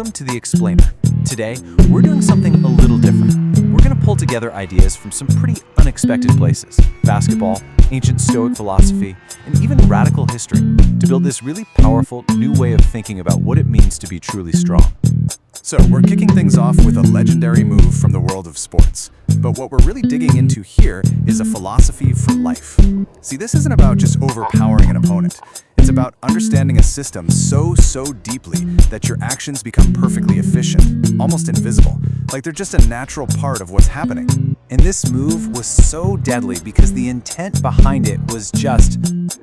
Welcome to The Explainer. Today, we're doing something a little different. We're going to pull together ideas from some pretty unexpected places. Basketball, ancient Stoic philosophy, and even radical history to build this really powerful new way of thinking about what it means to be truly strong. So, we're kicking things off with a legendary move from the world of sports. But what we're really digging into here is a philosophy for life. See, this isn't about just overpowering an opponent. It's about understanding a system so deeply that your actions become perfectly efficient, almost invisible, like they're just a natural part of what's happening. And this move was so deadly because the intent behind it was just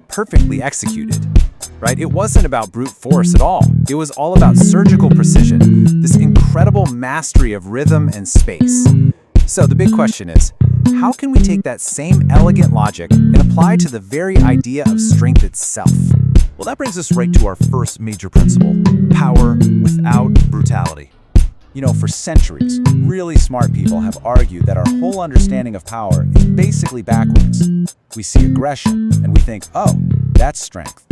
perfectly executed. Right? It wasn't about brute force at all. It was all about surgical precision, this incredible mastery of rhythm and space. So the big question is, how can we take that same elegant logic and apply to the very idea of strength itself? Well, that brings us right to our first major principle: power without brutality. You know, for centuries, really smart people have argued that our whole understanding of power is basically backwards. We see aggression and we think, oh, that's strength.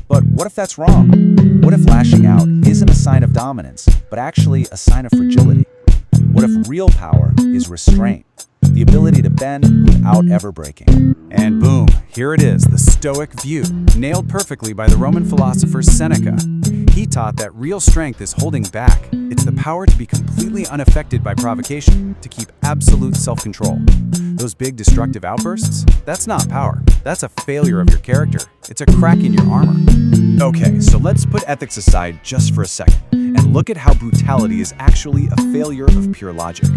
But what if that's wrong? What if lashing out isn't a sign of dominance, but actually a sign of fragility? What if real power is restraint, the ability to bend without ever breaking? And boom, here it is, the Stoic view, nailed perfectly by the Roman philosopher Seneca. He taught that real strength is holding back. It's the power to be completely unaffected by provocation, to keep absolute self-control. Those big destructive outbursts, that's not power. That's a failure of your character. It's a crack in your armor. Okay, so let's put ethics aside just for a second and look at how brutality is actually a failure of pure logic.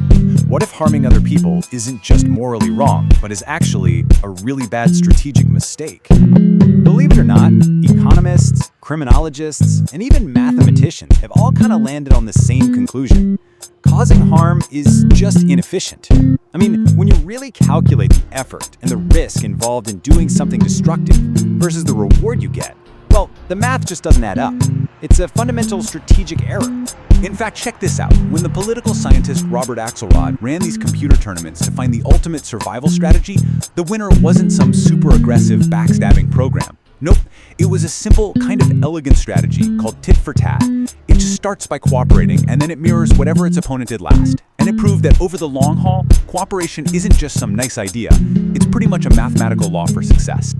What if harming other people isn't just morally wrong, but is actually a really bad strategic mistake? Believe it or not, economists, criminologists, and even mathematicians have all kind of landed on the same conclusion. Causing harm is just inefficient. I mean, when you really calculate the effort and the risk involved in doing something destructive versus the reward you get, well, the math just doesn't add up. It's a fundamental strategic error. In fact, check this out. When the political scientist Robert Axelrod ran these computer tournaments to find the ultimate survival strategy, the winner wasn't some super aggressive backstabbing program. Nope, it was a simple, kind of elegant strategy called tit for tat. It just starts by cooperating, and then it mirrors whatever its opponent did last. And it proved that over the long haul, cooperation isn't just some nice idea. It's pretty much a mathematical law for success.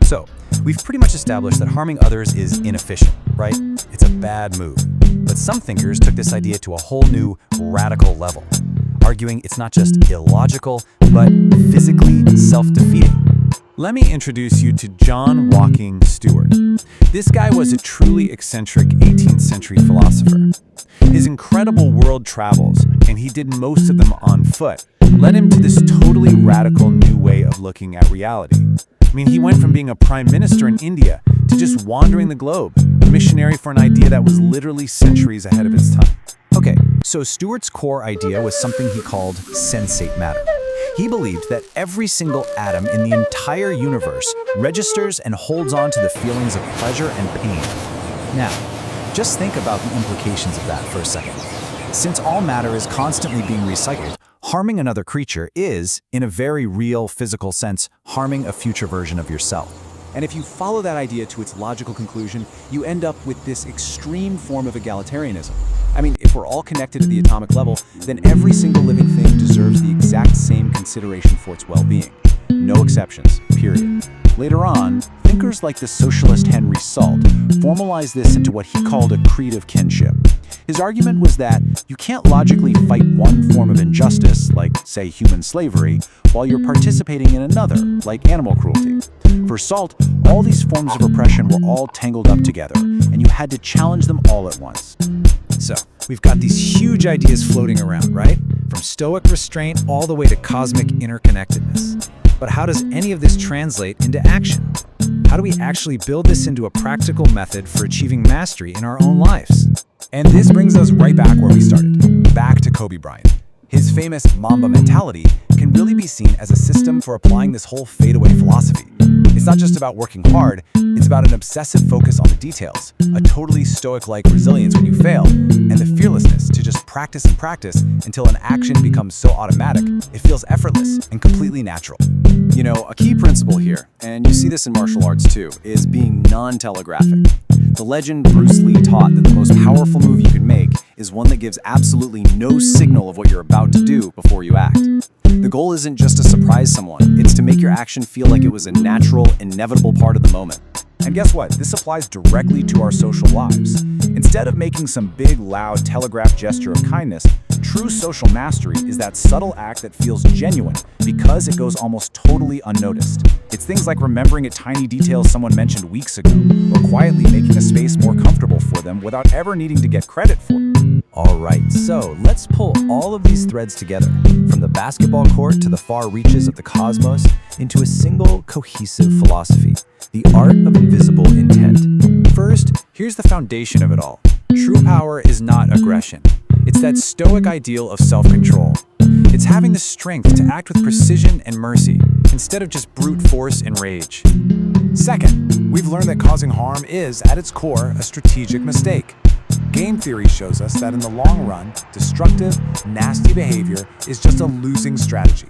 So, we've pretty much established that harming others is inefficient, right? It's a bad move. But some thinkers took this idea to a whole new, radical level, arguing it's not just illogical, but physically self-defeating. Let me introduce you to John Walking Stewart. This guy was a truly eccentric 18th century philosopher. His incredible world travels, and he did most of them on foot, led him to this totally radical new way of looking at reality. I mean, he went from being a prime minister in India to just wandering the globe, a missionary for an idea that was literally centuries ahead of its time. Okay, so Stewart's core idea was something he called sensate matter. He believed that every single atom in the entire universe registers and holds on to the feelings of pleasure and pain. Now, just think about the implications of that for a second. Since all matter is constantly being recycled, harming another creature is, in a very real physical sense, harming a future version of yourself. And if you follow that idea to its logical conclusion, you end up with this extreme form of egalitarianism. I mean, if we're all connected at the atomic level, then every single living thing deserves the exact same consideration for its well-being. No exceptions, period. Later on, thinkers like the socialist Henry Salt formalized this into what he called a creed of kinship. His argument was that you can't logically fight one form of injustice, like, say, human slavery, while you're participating in another, like animal cruelty. For Salt, all these forms of oppression were all tangled up together, and you had to challenge them all at once. So, we've got these huge ideas floating around, right? From Stoic restraint all the way to cosmic interconnectedness. But how does any of this translate into action? How do we actually build this into a practical method for achieving mastery in our own lives? And this brings us right back where we started, back to Kobe Bryant. His famous Mamba mentality can really be seen as a system for applying this whole fadeaway philosophy. It's not just about working hard, it's about an obsessive focus on the details, a totally Stoic-like resilience when you fail, and the fearlessness to just practice and practice until an action becomes so automatic, it feels effortless and completely natural. You know, a key principle here, and you see this in martial arts too, is being non-telegraphic. The legend Bruce Lee taught that the most powerful move you can make is one that gives absolutely no signal of what you're about to do before you act. The goal isn't just to surprise someone, it's to make your action feel like it was a natural, inevitable part of the moment. And guess what? This applies directly to our social lives. Instead of making some big, loud, telegraphed gesture of kindness, true social mastery is that subtle act that feels genuine because it goes almost totally unnoticed. It's things like remembering a tiny detail someone mentioned weeks ago, or quietly making a space more comfortable for them without ever needing to get credit for it. Alright, so let's pull all of these threads together, from the basketball court to the far reaches of the cosmos, into a single, cohesive philosophy, the art of invisible intent. First, here's the foundation of it all. True power is not aggression. It's that stoic ideal of self-control. It's having the strength to act with precision and mercy, instead of just brute force and rage. Second, we've learned that causing harm is, at its core, a strategic mistake. Game theory shows us that in the long run, destructive, nasty behavior is just a losing strategy.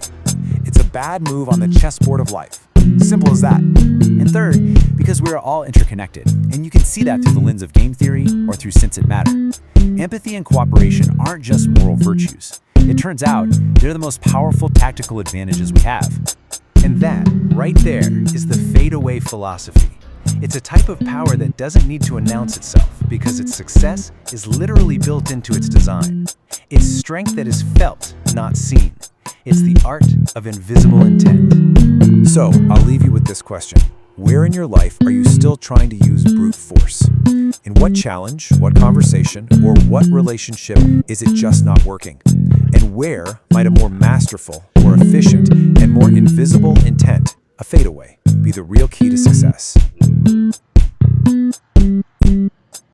It's a bad move on the chessboard of life. Simple as that. And third, because we are all interconnected, and you can see that through the lens of game theory or through sensed matter. Empathy and cooperation aren't just moral virtues. It turns out they're the most powerful tactical advantages we have. And that, right there, is the Fadeaway philosophy. It's a type of power that doesn't need to announce itself because its success is literally built into its design. It's strength that is felt, not seen. It's the art of invisible intent. So, I'll leave you with this question. Where in your life are you still trying to use brute force? In what challenge, what conversation, or what relationship is it just not working? And where might a more masterful, more efficient, and more invisible intent, a fadeaway, be the real key to success?